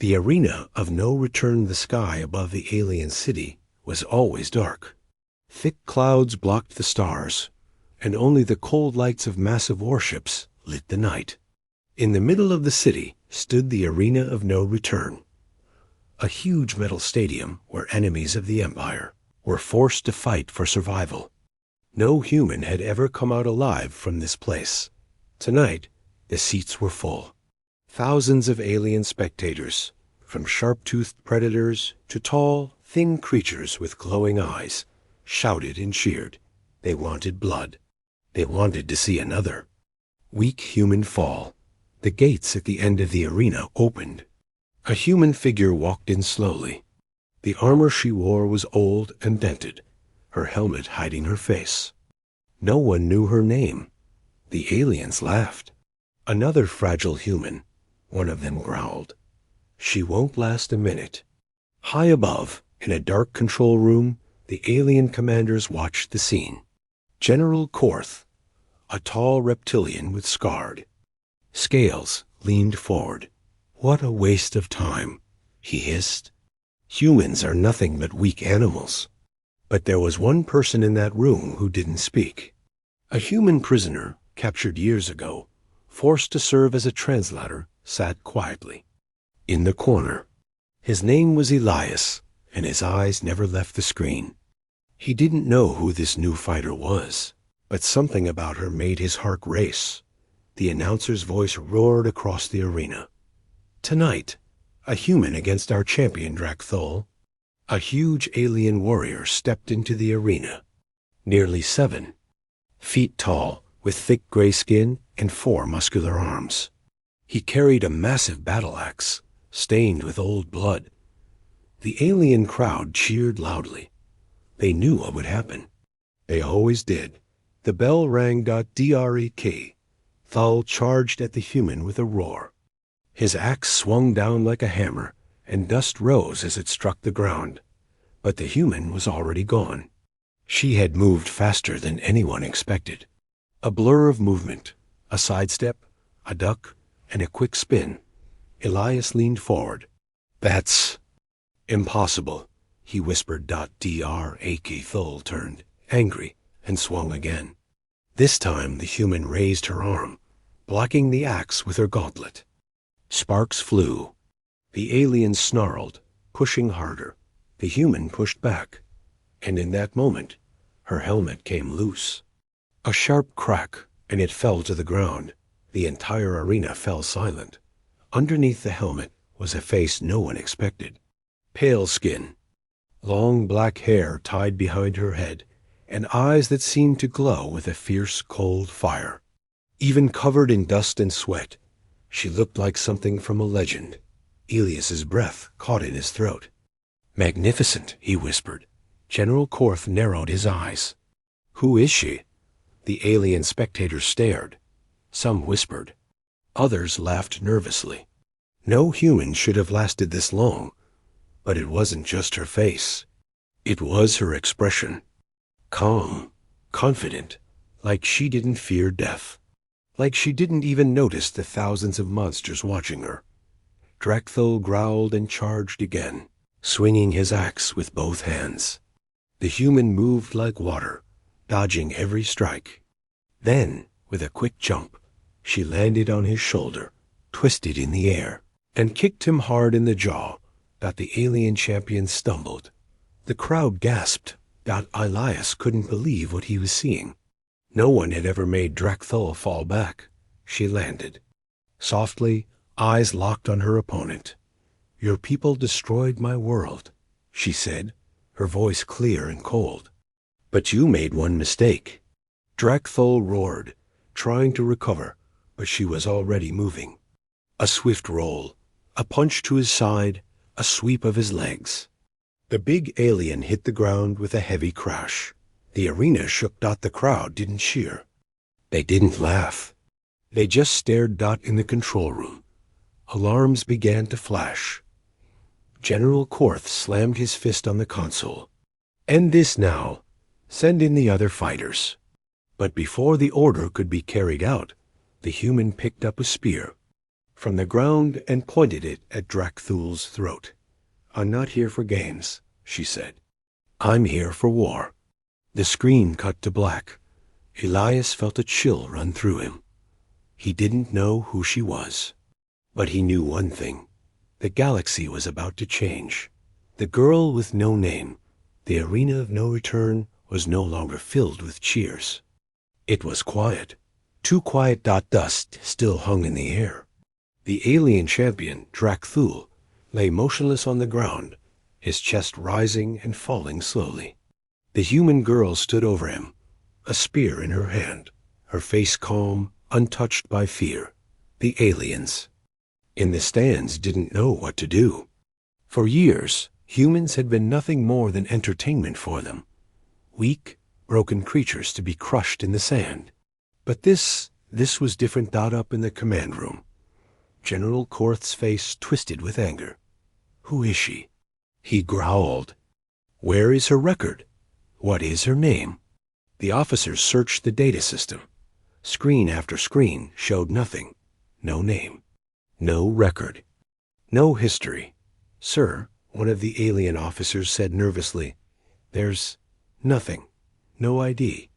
The arena of no return, the sky above the alien city, was always dark. Thick clouds blocked the stars, and only the cold lights of massive warships lit the night. In the middle of the city stood the arena of no return, a huge metal stadium where enemies of the Empire were forced to fight for survival. No human had ever come out alive from this place. Tonight, the seats were full. Thousands of alien spectators, from sharp-toothed predators to tall, thin creatures with glowing eyes, shouted and cheered. They wanted blood. They wanted to see another weak human fall. The gates at the end of the arena opened. A human figure walked in slowly. The armor she wore was old and dented, her helmet hiding her face. No one knew her name. The aliens laughed. Another fragile human, one of them growled. She won't last a minute. High above, in a dark control room, the alien commanders watched the scene. General Korth, a tall reptilian with scarred scales, leaned forward. "What a waste of time," he hissed. "Humans are nothing but weak animals." But there was one person in that room who didn't speak. A human prisoner, captured years ago, forced to serve as a translator, sat quietly in the corner. His name was Elias, and his eyes never left the screen. He didn't know who this new fighter was, but something about her made his heart race. The announcer's voice roared across the arena. "Tonight, a human against our champion Drakthol." A huge alien warrior stepped into the arena, nearly 7 feet tall, with thick gray skin and 4 muscular arms. He carried a massive battle axe, stained with old blood. The alien crowd cheered loudly. They knew what would happen. They always did. The bell rang. Drek. Thal charged at the human with a roar. His axe swung down like a hammer, and dust rose as it struck the ground. But the human was already gone. She had moved faster than anyone expected. A blur of movement, a sidestep, a duck, and a quick spin. Elias leaned forward. "That's impossible," he whispered. Drek. Thal turned, angry, and swung again. This time the human raised her arm, blocking the axe with her gauntlet. Sparks flew. The alien snarled, pushing harder. The human pushed back, and in that moment, her helmet came loose. A sharp crack, and it fell to the ground. The entire arena fell silent. Underneath the helmet was a face no one expected. Pale skin, long black hair tied behind her head, and eyes that seemed to glow with a fierce, cold fire. Even covered in dust and sweat, she looked like something from a legend. Elias's breath caught in his throat. "Magnificent," he whispered. General Korth narrowed his eyes. "Who is she?" The alien spectators stared. Some whispered. Others laughed nervously. No human should have lasted this long. But it wasn't just her face. It was her expression. Calm, confident, like she didn't fear death. Like she didn't even notice the thousands of monsters watching her. Drakthol growled and charged again, swinging his axe with both hands. The human moved like water, dodging every strike. Then, with a quick jump, she landed on his shoulder, twisted in the air, and kicked him hard in the jaw. The alien champion stumbled. The crowd gasped. Elias couldn't believe what he was seeing. No one had ever made Drakthol fall back. She landed. Softly, eyes locked on her opponent. "Your people destroyed my world," she said, her voice clear and cold. "But you made one mistake." Drakthol roared, trying to recover, but she was already moving. A swift roll, a punch to his side, a sweep of his legs. The big alien hit the ground with a heavy crash. The arena shook. The crowd didn't cheer. They didn't laugh. They just stared. In the control room, alarms began to flash. General Korth slammed his fist on the console. "End this now. Send in the other fighters." But before the order could be carried out, the human picked up a spear. from the ground and pointed it at Drakthul's throat. "I'm not here for games," she said. "I'm here for war." The screen cut to black. Elias felt a chill run through him. He didn't know who she was. But he knew one thing. The galaxy was about to change. The girl with no name, the arena of no return, was no longer filled with cheers. It was quiet. Too quiet. Dust still hung in the air. The alien champion, Drakthul, lay motionless on the ground, his chest rising and falling slowly. The human girl stood over him, a spear in her hand, her face calm, untouched by fear. The aliens in the stands didn't know what to do. For years, humans had been nothing more than entertainment for them. Weak, broken creatures to be crushed in the sand. But this was different. Up in the command room, General Korth's face twisted with anger. "Who is she?" he growled. "Where is her record? What is her name?" The officers searched the data system. Screen after screen showed nothing. No name. No record. No history. "Sir," one of the alien officers said nervously, "there's nothing. No ID.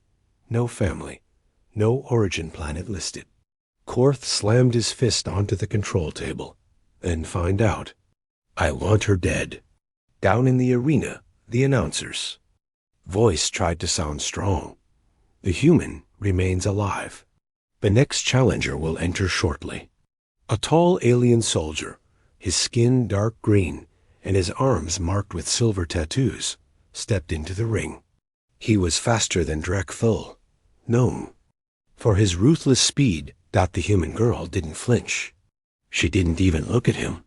No family. No origin planet listed." Korth slammed his fist onto the control table. "Then find out. I want her dead." Down in the arena, the announcer's voice tried to sound strong. "The human remains alive. The next challenger will enter shortly." A tall alien soldier, his skin dark green and his arms marked with silver tattoos, stepped into the ring. He was faster than Drakthul, known for his ruthless speed. The human girl didn't flinch. She didn't even look at him.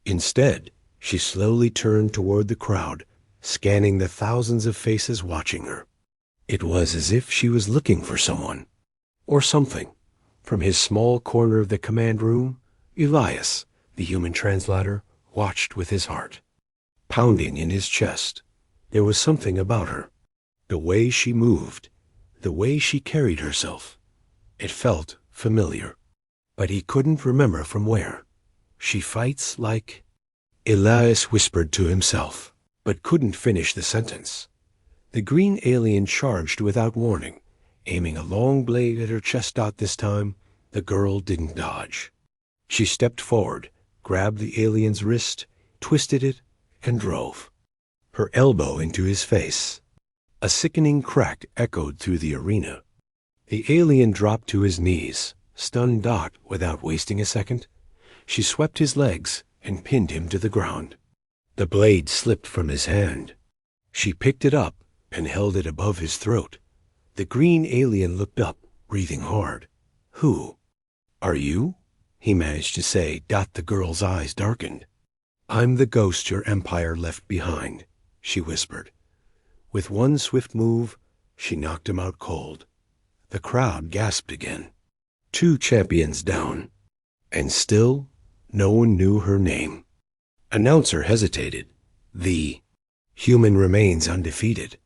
Instead, she slowly turned toward the crowd, scanning the thousands of faces watching her. It was as if she was looking for someone, or something. From his small corner of the command room, Elias, the human translator, watched with his heart pounding in his chest. There was something about her. The way she moved, the way she carried herself. It felt familiar, but he couldn't remember from where. "She fights like—" Elias whispered to himself, but couldn't finish the sentence. The green alien charged without warning, aiming a long blade at her chest. This time, the girl didn't dodge. She stepped forward, grabbed the alien's wrist, twisted it, and drove her elbow into his face. A sickening crack echoed through the arena. The alien dropped to his knees, stunned. Without wasting a second, she swept his legs and pinned him to the ground. The blade slipped from his hand. She picked it up and held it above his throat. The green alien looked up, breathing hard. "Who are you?" he managed to say. The girl's eyes darkened. "I'm the ghost your empire left behind," she whispered. With one swift move, she knocked him out cold. The crowd gasped again. 2 champions down. And still, no one knew her name. Announcer hesitated. "The human remains undefeated."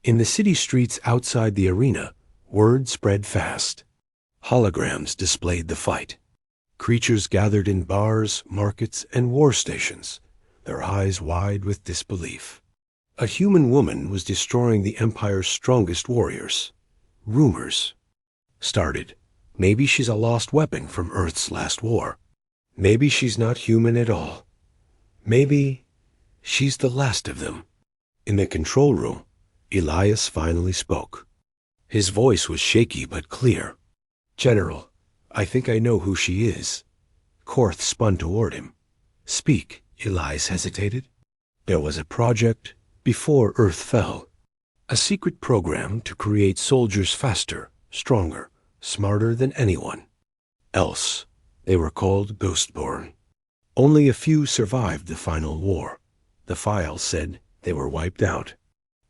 In the city streets outside the arena, word spread fast. Holograms displayed the fight. Creatures gathered in bars, markets, and war stations, their eyes wide with disbelief. A human woman was destroying the Empire's strongest warriors. Rumors started. Maybe she's a lost weapon from Earth's last war. Maybe she's not human at all. Maybe she's the last of them. In the control room, Elias finally spoke. His voice was shaky but clear. "General, I think I know who she is." Korth spun toward him. "Speak." Elias hesitated. "There was a project before Earth fell. A secret program to create soldiers faster, stronger, smarter than anyone else. They were called Ghostborn. Only a few survived the final war. The files said they were wiped out."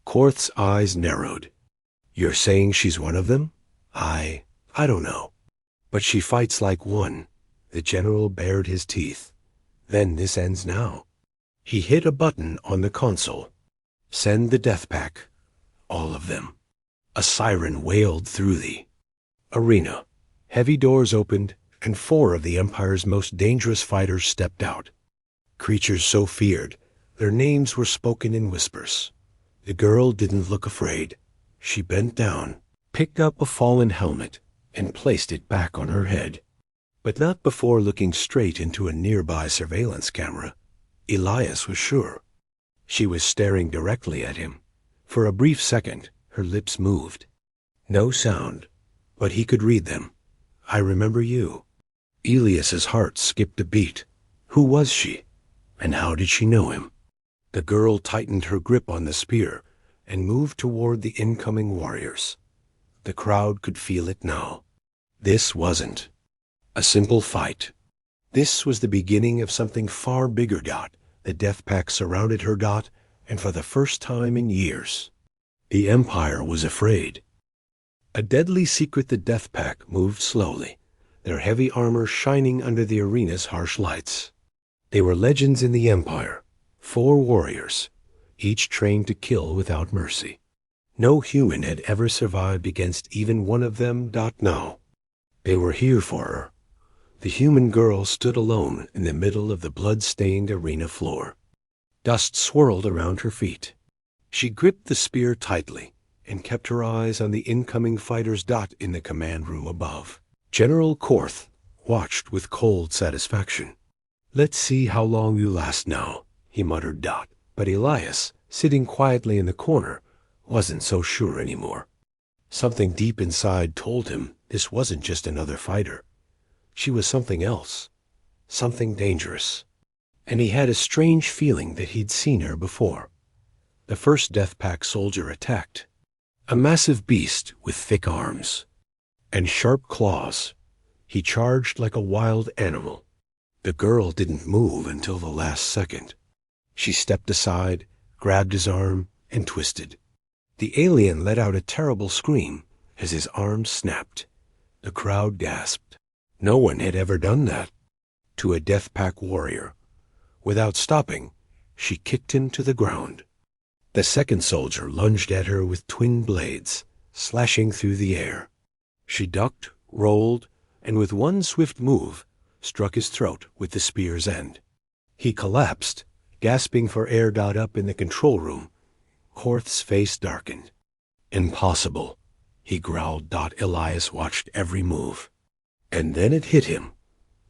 Korth's eyes narrowed. "You're saying she's one of them?" I don't know. But she fights like one." The general bared his teeth. "Then this ends now." He hit a button on the console. "Send the death pack. All of them." A siren wailed through the arena. Heavy doors opened, and 4 of the Empire's most dangerous fighters stepped out. Creatures so feared, their names were spoken in whispers. The girl didn't look afraid. She bent down, picked up a fallen helmet, and placed it back on her head. But not before looking straight into a nearby surveillance camera. Elias was sure. She was staring directly at him. For a brief second, her lips moved. No sound, but he could read them. "I remember you." Elias's heart skipped a beat. Who was she? And how did she know him? The girl tightened her grip on the spear and moved toward the incoming warriors. The crowd could feel it now. This wasn't a simple fight. This was the beginning of something far bigger. The Death Pack surrounded her. And for the first time in years, the Empire was afraid. A deadly secret. The Death Pack moved slowly, their heavy armor shining under the arena's harsh lights. They were legends in the Empire, 4 warriors, each trained to kill without mercy. No human had ever survived against even one of them. No. They were here for her. The human girl stood alone in the middle of the blood-stained arena floor. Dust swirled around her feet. She gripped the spear tightly and kept her eyes on the incoming fighters. In the command room above, General Korth watched with cold satisfaction. "Let's see how long you last now," he muttered. But Elias, sitting quietly in the corner, wasn't so sure anymore. Something deep inside told him this wasn't just another fighter. She was something else, something dangerous. And he had a strange feeling that he'd seen her before. The first Death Pack soldier attacked. A massive beast with thick arms and sharp claws. He charged like a wild animal. The girl didn't move until the last second. She stepped aside, grabbed his arm, and twisted. The alien let out a terrible scream as his arms snapped. The crowd gasped. No one had ever done that to a Death Pack warrior. Without stopping, she kicked him to the ground. The second soldier lunged at her with twin blades, slashing through the air. She ducked, rolled, and with one swift move, struck his throat with the spear's end. He collapsed, gasping for air. Up in the control room, Korth's face darkened. "Impossible," he growled. Elias watched every move. And then it hit him.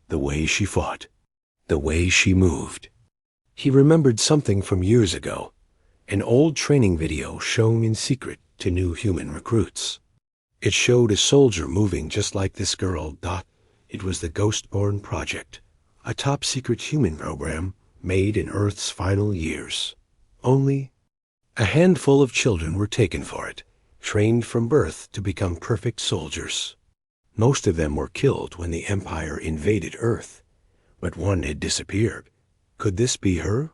The way she fought. The way she moved. He remembered something from years ago, an old training video shown in secret to new human recruits. It showed a soldier moving just like this girl. It was the Ghostborn Project, a top-secret human program made in Earth's final years. Only a handful of children were taken for it, trained from birth to become perfect soldiers. Most of them were killed when the Empire invaded Earth, but one had disappeared. Could this be her?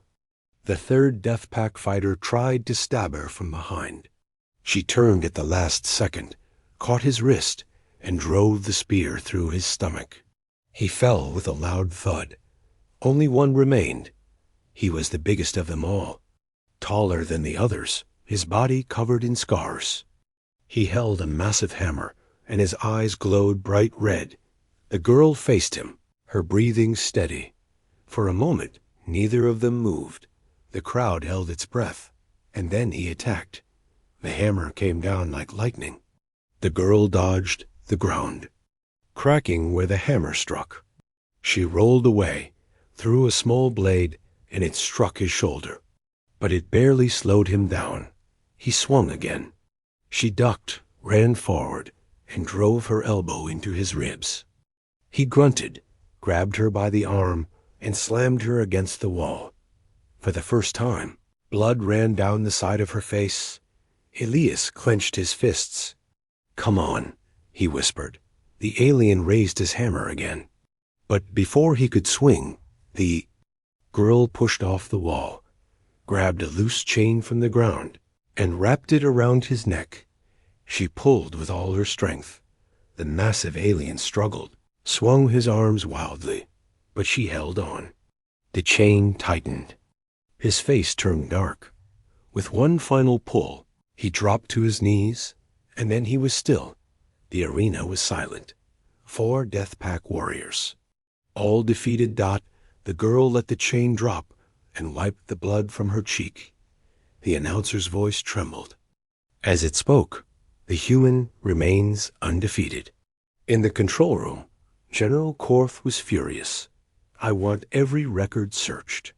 The third Death Pack fighter tried to stab her from behind. She turned at the last second, caught his wrist, and drove the spear through his stomach. He fell with a loud thud. Only one remained. He was the biggest of them all, taller than the others, his body covered in scars. He held a massive hammer, and his eyes glowed bright red. The girl faced him, her breathing steady. For a moment, neither of them moved. The crowd held its breath, and then he attacked. The hammer came down like lightning. The girl dodged the ground, cracking where the hammer struck. She rolled away, threw a small blade, and it struck his shoulder. But it barely slowed him down. He swung again. She ducked, ran forward, and drove her elbow into his ribs. He grunted, grabbed her by the arm, and slammed her against the wall. For the first time, blood ran down the side of her face. Elias clenched his fists. "Come on," he whispered. The alien raised his hammer again. But before he could swing, the girl pushed off the wall, grabbed a loose chain from the ground, and wrapped it around his neck. She pulled with all her strength. The massive alien struggled, swung his arms wildly, but she held on. The chain tightened. His face turned dark. With one final pull, he dropped to his knees, and then he was still. The arena was silent. 4 Death Pack warriors. All defeated. The girl let the chain drop and wiped the blood from her cheek. The announcer's voice trembled. As it spoke, the human remains undefeated. In the control room, General Korth was furious. I want every record searched.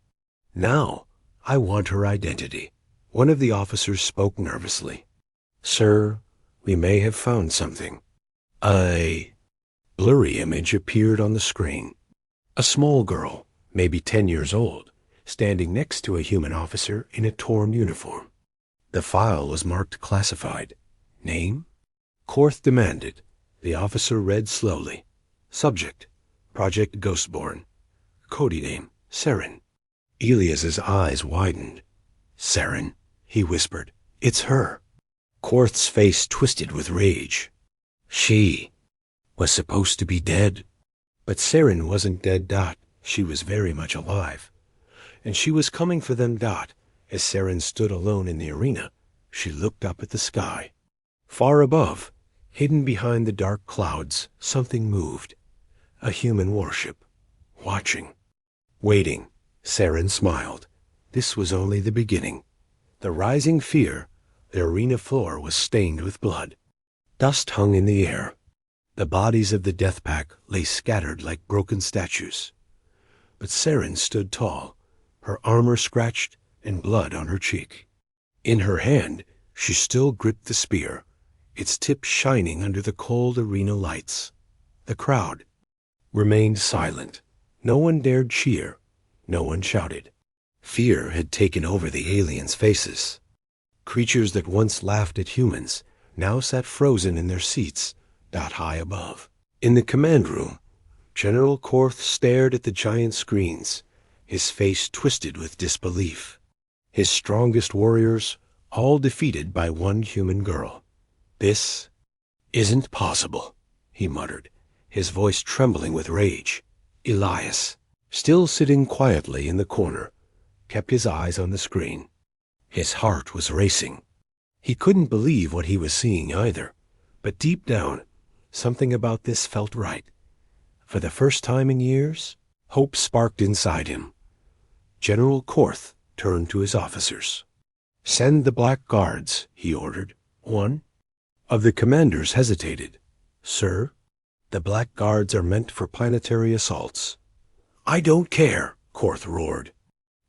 Now, I want her identity. One of the officers spoke nervously. Sir, we may have found something. A blurry image appeared on the screen. A small girl, maybe 10 years old, standing next to a human officer in a torn uniform. The file was marked classified. Name? Korth demanded. The officer read slowly. Subject, Project Ghostborn. Cody name, Saren. Elias's eyes widened. Saren, he whispered. It's her. Korth's face twisted with rage. She was supposed to be dead. But Saren wasn't dead. She was very much alive. And she was coming for them. As Saren stood alone in the arena, she looked up at the sky. Far above, hidden behind the dark clouds, something moved. A human warship. Watching. Waiting. Saren smiled. This was only the beginning. The rising fear, the arena floor was stained with blood. Dust hung in the air. The bodies of the Death Pack lay scattered like broken statues. But Saren stood tall, her armor scratched and blood on her cheek. In her hand, she still gripped the spear, its tip shining under the cold arena lights. The crowd remained silent. No one dared cheer. No one shouted. Fear had taken over the aliens' faces. Creatures that once laughed at humans now sat frozen in their seats, high above. In the command room, General Korth stared at the giant screens, his face twisted with disbelief. His strongest warriors, all defeated by one human girl. This isn't possible, he muttered, his voice trembling with rage. Elias, still sitting quietly in the corner, kept his eyes on the screen. His heart was racing. He couldn't believe what he was seeing either, but deep down, something about this felt right. For the first time in years, hope sparked inside him. General Korth turned to his officers. Send the Black Guards, he ordered. One of the commanders hesitated. Sir, the Black Guards are meant for planetary assaults. I don't care, Korth roared.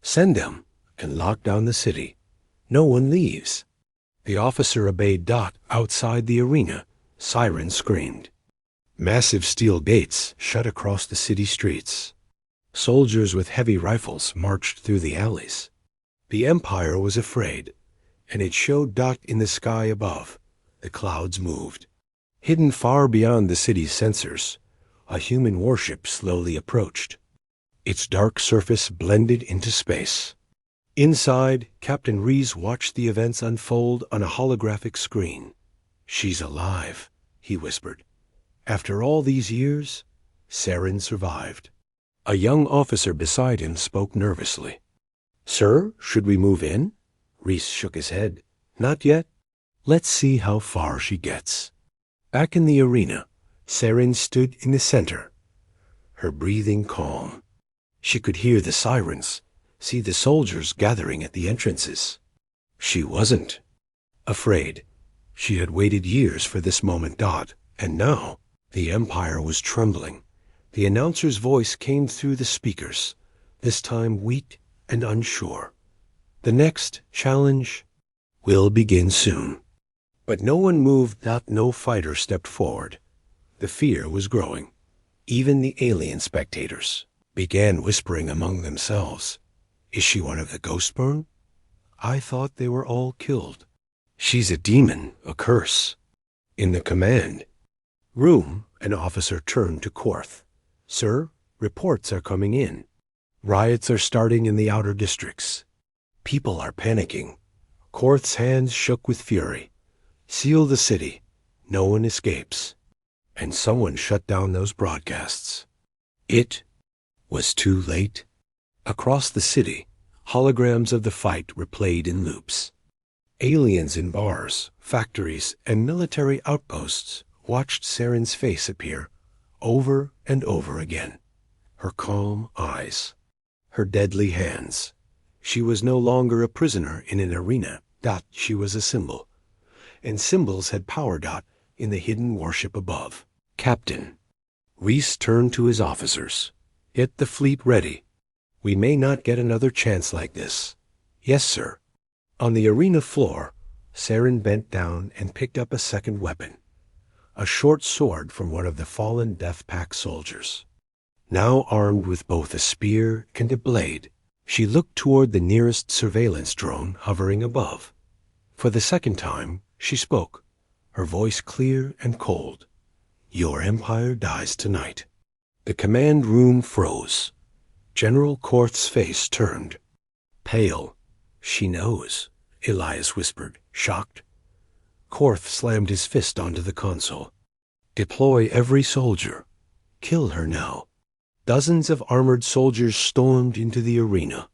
Send them and lock down the city. No one leaves. The officer obeyed. Outside the arena, sirens screamed. Massive steel gates shut across the city streets. Soldiers with heavy rifles marched through the alleys. The Empire was afraid, and it showed. In the sky above. The clouds moved. Hidden far beyond the city's sensors, a human warship slowly approached. Its dark surface blended into space. Inside, Captain Rees watched the events unfold on a holographic screen. She's alive, he whispered. After all these years, Saren survived. A young officer beside him spoke nervously. Sir, should we move in? Rees shook his head. Not yet. Let's see how far she gets. Back in the arena, Saren stood in the center, her breathing calm. She could hear the sirens, see the soldiers gathering at the entrances. She wasn't afraid. She had waited years for this moment. And now, the Empire was trembling. The announcer's voice came through the speakers, this time weak and unsure. The next challenge will begin soon. But no one moved. No fighter stepped forward. The fear was growing. Even the alien spectators began whispering among themselves. Is she one of the Ghostborn? I thought they were all killed. She's a demon, a curse. In the command room, an officer turned to Korth. Sir, reports are coming in. Riots are starting in the outer districts. People are panicking. Korth's hands shook with fury. Seal the city. No one escapes. And someone shut down those broadcasts. It was too late. Across the city, holograms of the fight were played in loops. Aliens in bars, factories, and military outposts watched Saren's face appear, over and over again. Her calm eyes, her deadly hands. She was no longer a prisoner in an arena. She was a symbol. And symbols had power. In the hidden warship above. Captain. Reese turned to his officers. Get the fleet ready. We may not get another chance like this. Yes, sir. On the arena floor, Saren bent down and picked up a second weapon. A short sword from one of the fallen Death Pack soldiers. Now armed with both a spear and a blade, she looked toward the nearest surveillance drone hovering above. For the second time, she spoke, her voice clear and cold. Your empire dies tonight. The command room froze. General Korth's face turned. Pale. She knows, Elias whispered, shocked. Korth slammed his fist onto the console. Deploy every soldier. Kill her now. Dozens of armored soldiers stormed into the arena.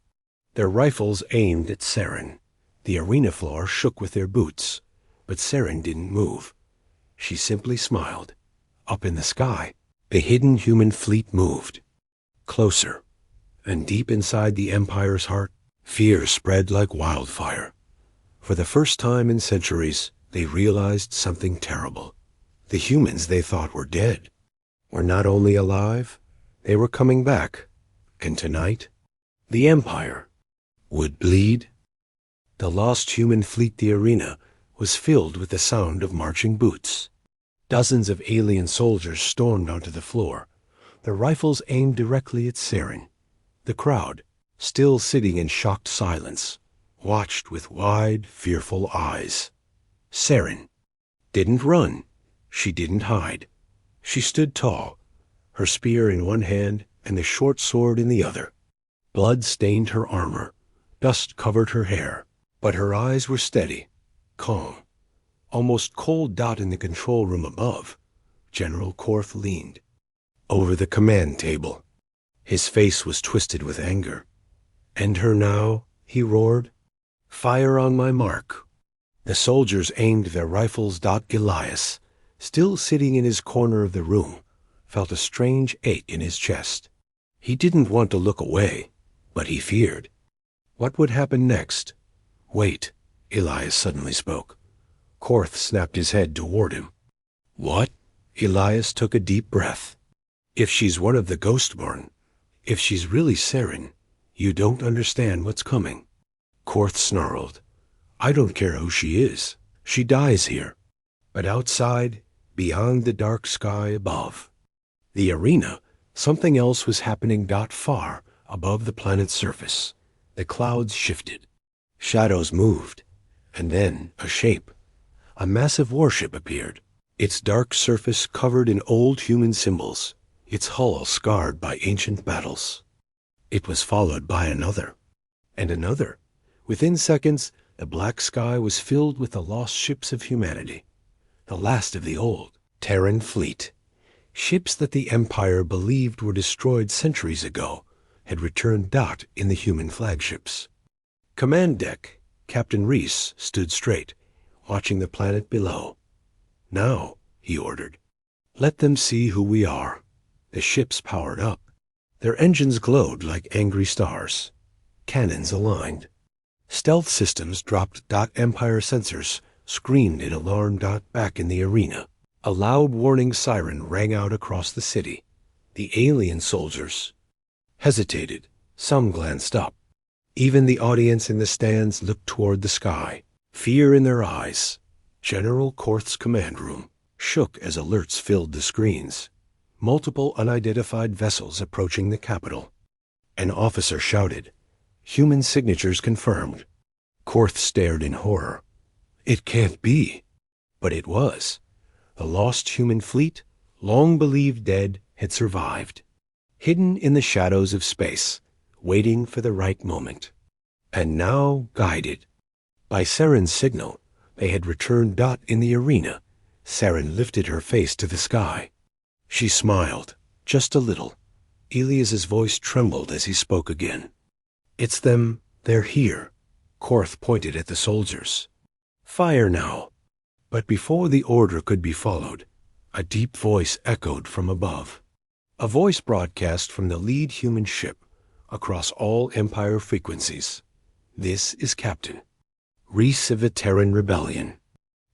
Their rifles aimed at Saren. The arena floor shook with their boots, but Saren didn't move. She simply smiled. Up in the sky, the hidden human fleet moved. Closer, and deep inside the Empire's heart, fear spread like wildfire. For the first time in centuries, they realized something terrible. The humans they thought were dead were not only alive, they were coming back. And tonight, the Empire would bleed. The lost human fleet, the arena, was filled with the sound of marching boots. Dozens of alien soldiers stormed onto the floor, their rifles aimed directly at Saren. The crowd, still sitting in shocked silence, watched with wide, fearful eyes. Saren didn't run. She didn't hide. She stood tall, her spear in one hand and the short sword in the other. Blood stained her armor. Dust covered her hair. But her eyes were steady, calm, almost cold. In the control room above, General Korth leaned over the command table. His face was twisted with anger. End her now, he roared. Fire on my mark. The soldiers aimed their rifles. Goliath, still sitting in his corner of the room, felt a strange ache in his chest. He didn't want to look away, but he feared. What would happen next? Wait, Elias suddenly spoke. Korth snapped his head toward him. What? Elias took a deep breath. If she's one of the Ghostborn, if she's really Saren, you don't understand what's coming. Korth snarled. I don't care who she is. She dies here. But outside, beyond the dark sky above, the arena, something else was happening. Far above the planet's surface, the clouds shifted. Shadows moved, and then a shape. A massive warship appeared, its dark surface covered in old human symbols, its hull scarred by ancient battles. It was followed by another, and another. Within seconds, the black sky was filled with the lost ships of humanity, the last of the old Terran fleet. Ships that the Empire believed were destroyed centuries ago had returned. In the human flagships. Command deck, Captain Reese stood straight, watching the planet below. Now, he ordered, let them see who we are. The ships powered up. Their engines glowed like angry stars. Cannons aligned. Stealth systems dropped. Empire sensors screamed in alarm. Back in the arena, a loud warning siren rang out across the city. The alien soldiers hesitated. Some glanced up. Even the audience in the stands looked toward the sky, fear in their eyes. General Korth's command room shook as alerts filled the screens. Multiple unidentified vessels approaching the capital. An officer shouted, "Human signatures confirmed." Korth stared in horror. It can't be. But it was. The lost human fleet, long believed dead, had survived. Hidden in the shadows of space, waiting for the right moment. And now, guided by Saren's signal, they had returned. In the arena, Saren lifted her face to the sky. She smiled, just a little. Elias's voice trembled as he spoke again. It's them. They're here. Korth pointed at the soldiers. Fire now. But before the order could be followed, A deep voice echoed from above. A voice broadcast from the lead human ship across all Empire frequencies. "This is Captain Reese of the Terran Rebellion.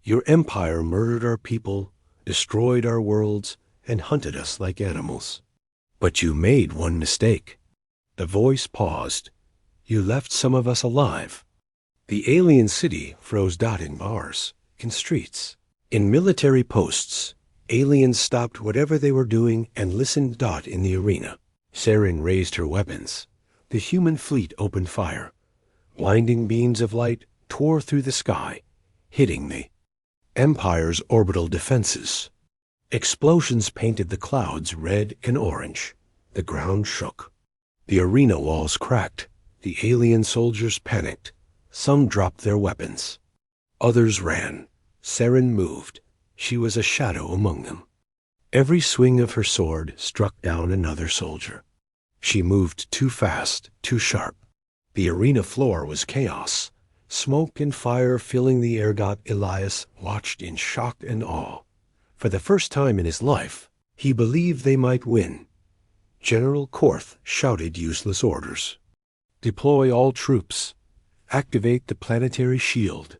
Your Empire murdered our people, destroyed our worlds, and hunted us like animals. But you made one mistake." The voice paused. "You left some of us alive." The alien city froze in bars, in streets, in military posts. Aliens stopped whatever they were doing and listened. In the arena, Saren raised her weapons. The human fleet opened fire. Blinding beams of light tore through the sky, hitting the Empire's orbital defenses. Explosions painted the clouds red and orange. The ground shook. The arena walls cracked. The alien soldiers panicked. Some dropped their weapons. Others ran. Saren moved. She was a shadow among them. Every swing of her sword struck down another soldier. She moved too fast, too sharp. The arena floor was chaos. Smoke and fire filling the air. Elias watched in shock and awe. For the first time in his life, he believed they might win. General Korth shouted useless orders. "Deploy all troops. Activate the planetary shield."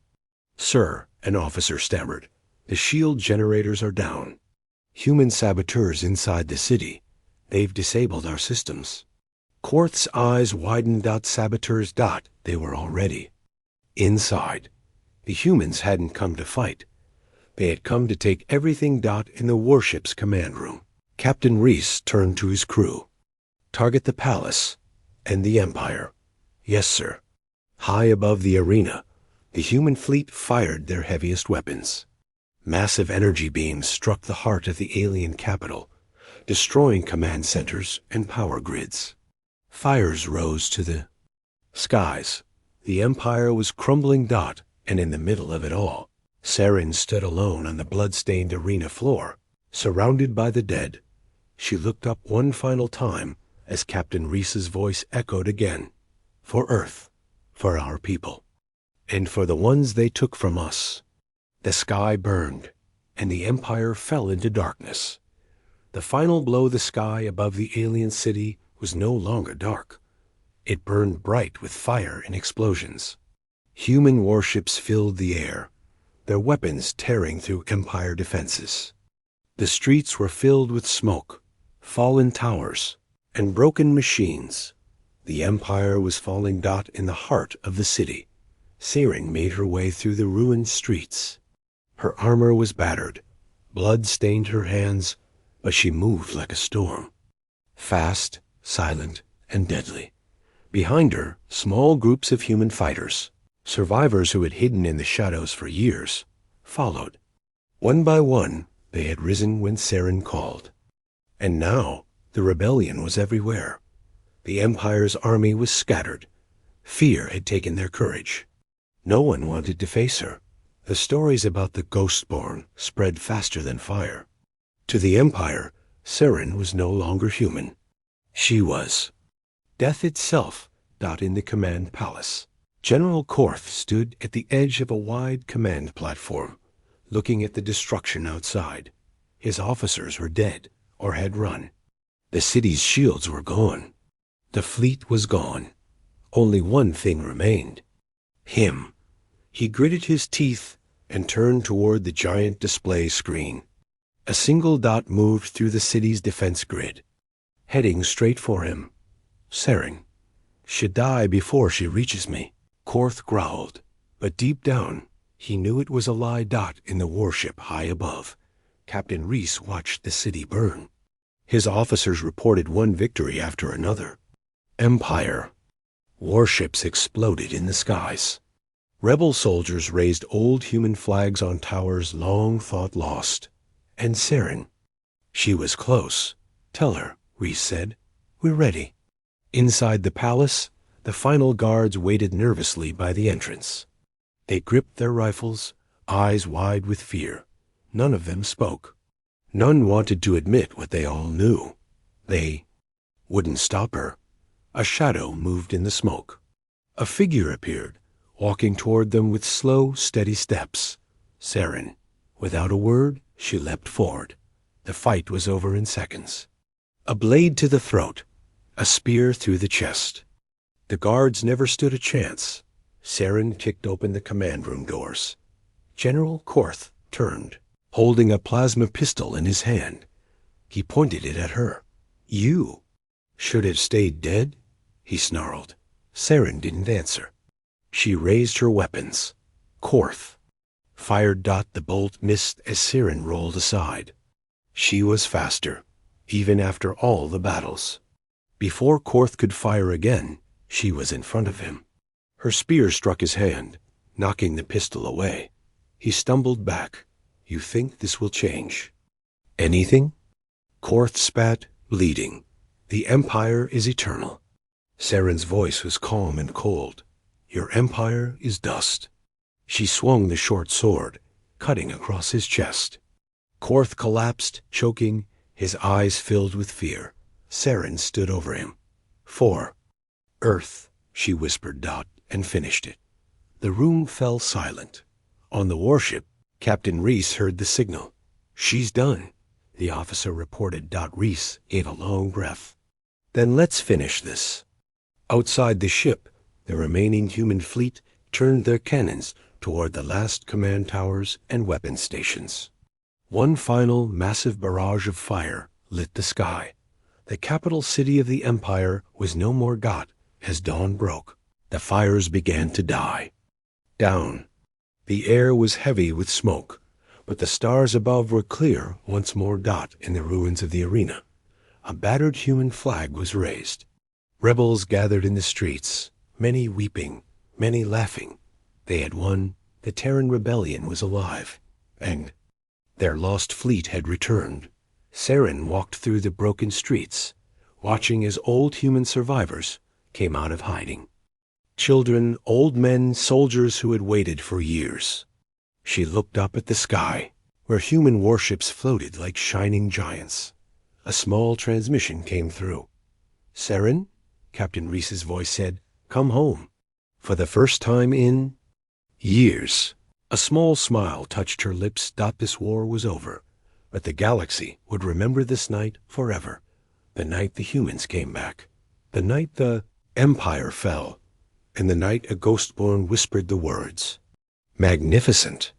"Sir," an officer stammered, "the shield generators are down. Human saboteurs inside the city. They've disabled our systems." Korth's eyes widened. Saboteurs. They were already inside. The humans hadn't come to fight. They had come to take everything. In the warship's command room, Captain Reese turned to his crew. "Target the palace and the Empire." "Yes, sir." High above the arena, the human fleet fired their heaviest weapons. Massive energy beams struck the heart of the alien capital, destroying command centers and power grids. Fires rose to the skies. The Empire was crumbling. And in the middle of it all, Saren stood alone on the blood-stained arena floor, surrounded by the dead. She looked up one final time as Captain Reese's voice echoed again. "For Earth, for our people, and for the ones they took from us." The sky burned, and the Empire fell into darkness. The final blow. The sky above the alien city was no longer dark. It burned bright with fire and explosions. Human warships filled the air, their weapons tearing through Empire defenses. The streets were filled with smoke, fallen towers, and broken machines. The Empire was falling. In the heart of the city, Saren made her way through the ruined streets. Her armor was battered. Blood stained her hands, but she moved like a storm. Fast, silent, and deadly. Behind her, small groups of human fighters, survivors who had hidden in the shadows for years, followed. One by one, they had risen when Saren called. And now, the rebellion was everywhere. The Empire's army was scattered. Fear had taken their courage. No one wanted to face her. The stories about the Ghostborn spread faster than fire. To the Empire, Saren was no longer human. She was death itself. In the command palace, General Korth stood at the edge of a wide command platform, looking at the destruction outside. His officers were dead or had run. The city's shields were gone. The fleet was gone. Only one thing remained. Him. He gritted his teeth and turned toward the giant display screen. A single dot moved through the city's defense grid, heading straight for him. "Saren should die before she reaches me," Korth growled, but deep down, he knew it was a lie. In the warship high above, Captain Reese watched the city burn. His officers reported one victory after another. Empire. Warships exploded in the skies. Rebel soldiers raised old human flags on towers long thought lost. And Saren. She was close. "Tell her," Reese said. "We're ready." Inside the palace, the final guards waited nervously by the entrance. They gripped their rifles, eyes wide with fear. None of them spoke. None wanted to admit what they all knew. They wouldn't stop her. A shadow moved in the smoke. A figure appeared, walking toward them with slow, steady steps. Saren. Without a word, she leapt forward. The fight was over in seconds. A blade to the throat, a spear through the chest. The guards never stood a chance. Saren kicked open the command room doors. General Korth turned, holding a plasma pistol in his hand. He pointed it at her. "You should have stayed dead," he snarled. Saren didn't answer. She raised her weapons. Korth fired. The bolt missed as Saren rolled aside. She was faster, even after all the battles. Before Korth could fire again, she was in front of him. Her spear struck his hand, knocking the pistol away. He stumbled back. "You think this will change?" "Anything?" Korth spat, bleeding. "The Empire is eternal." Saren's voice was calm and cold. "Your empire is dust." She swung the short sword, cutting across his chest. Korth collapsed, choking, his eyes filled with fear. Saren stood over him. "For Earth," she whispered, and finished it. The room fell silent. On the warship, Captain Reese heard the signal. "She's done," the officer reported. Reese gave a long breath. "Then let's finish this." Outside the ship, the remaining human fleet turned their cannons toward the last command towers and weapon stations. One final massive barrage of fire lit the sky. The capital city of the Empire was no more got as dawn broke. The fires began to die. Down. The air was heavy with smoke, but the stars above were clear once more. In the ruins of the arena, a battered human flag was raised. Rebels gathered in the streets, many weeping, many laughing. They had won. The Terran rebellion was alive, and their lost fleet had returned. Saren walked through the broken streets, watching as old human survivors came out of hiding. Children, old men, soldiers who had waited for years. She looked up at the sky, where human warships floated like shining giants. A small transmission came through. "Saren," Captain Reese's voice said, "come home." For the first time in years. A small smile touched her lips. This war was over, but the galaxy would remember this night forever. The night the humans came back. The night the Empire fell. And the night a Ghostborn whispered the words, "Magnificent."